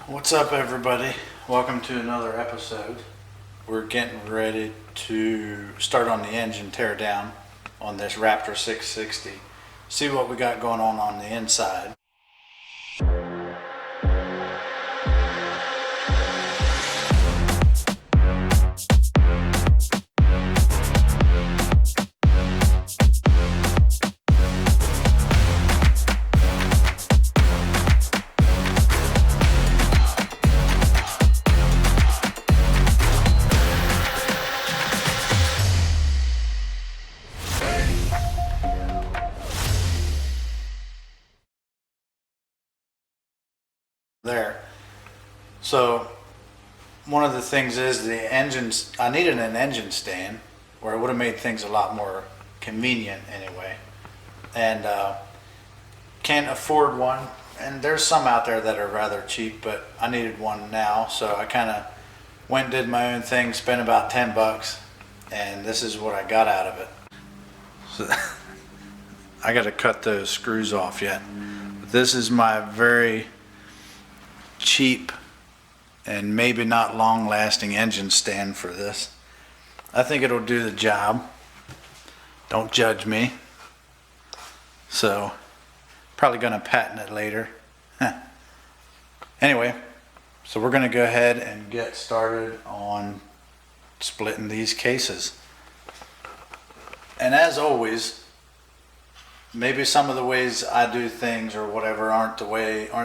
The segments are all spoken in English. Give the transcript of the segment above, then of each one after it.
What's up, everybody? Welcome to another episode. We're getting ready to start on the engine tear down on this Raptor 660. See what we got going on the inside. There. So one of the things is the engines, I needed an engine stand where it would have made things a lot more convenient anyway, and can't afford one, and there's some out there that are rather cheap, but I needed one now, so I kind of went and did my own thing, spent about 10 bucks, and this is what I got out of it. So I got to cut those screws off yet, but this is my very cheap and maybe not long lasting engine stand for this. I think it'll do the job. Don't judge me. So probably gonna patent it later. Anyway, so we're gonna go ahead and get started on splitting these cases. And as always, maybe some of the ways I do things or whatever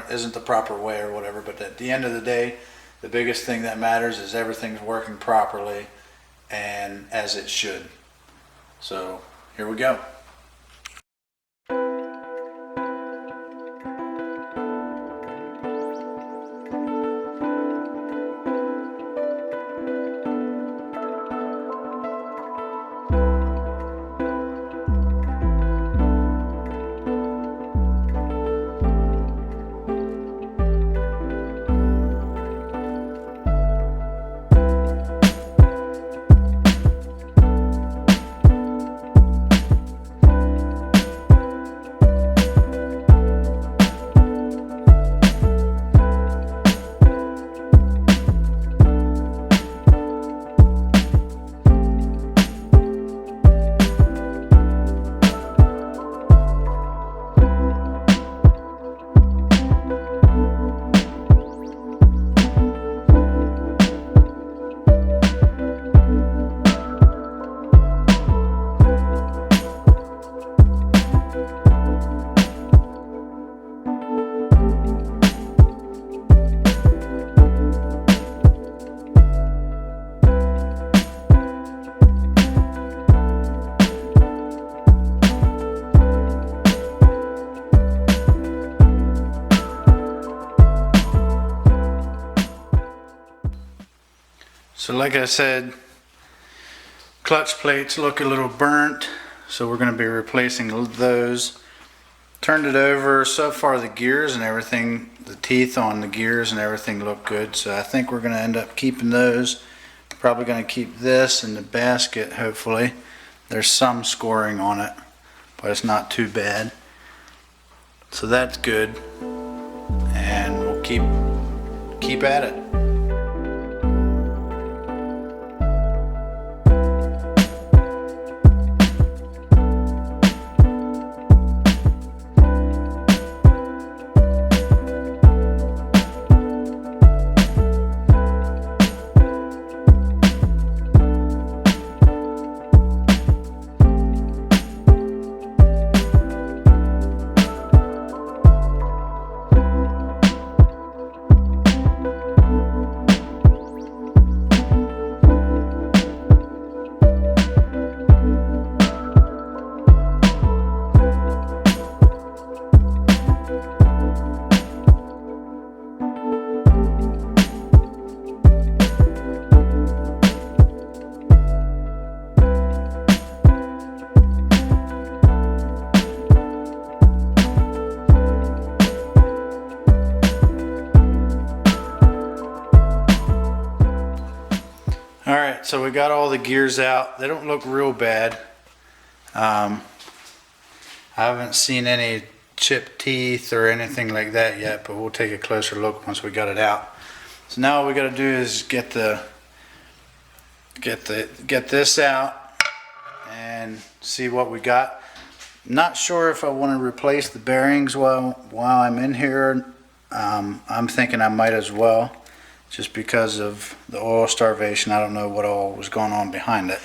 isn't the proper way or whatever, but at the end of the day, the biggest thing that matters is everything's working properly and as it should. So here we go. So like I said, clutch plates look a little burnt, so we're going to be replacing those. Turned it over. So far the gears and everything, the teeth on the gears and everything look good, so I think we're going to end up keeping those. Probably going to keep this in the basket, hopefully. There's some scoring on it, but it's not too bad. So that's good, and we'll keep at it. Alright, so we got all the gears out. They don't look real bad. I haven't seen any chipped teeth or anything like that yet, but we'll take a closer look once we got it out. So now all we got to do is get this out and see what we got. Not sure if I want to replace the bearings while I'm in here. I'm thinking I might as well, just because of the oil starvation. I don't know what all was going on behind it.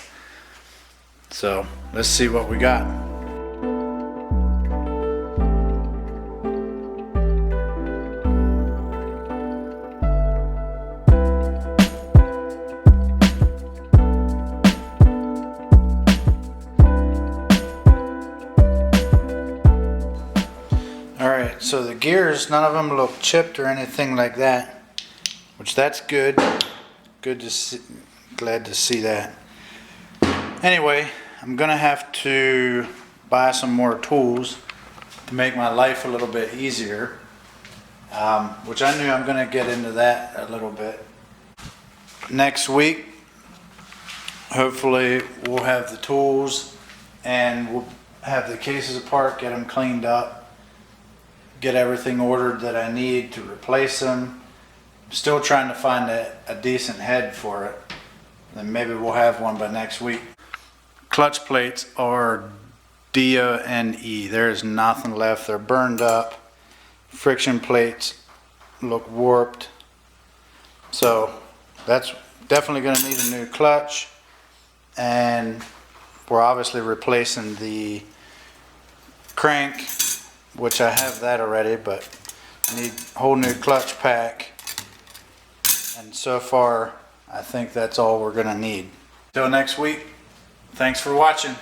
So let's see what we got. Alright, so the gears, none of them look chipped or anything like that, which that's good. Good to see, glad to see that. Anyway, I'm gonna have to buy some more tools to make my life a little bit easier, which I knew I'm gonna get into that a little bit. Next week, hopefully we'll have the tools and we'll have the cases apart, get them cleaned up, get everything ordered that I need to replace them. I'm still trying to find a decent head for it. Then maybe we'll have one by next week. Clutch plates are D-O-N-E. There is nothing left. They're burned up. Friction plates look warped. So that's definitely going to need a new clutch. And we're obviously replacing the crank, which I have that already, but I need a whole new clutch pack. And so far, I think that's all we're gonna need. Till next week, thanks for watching.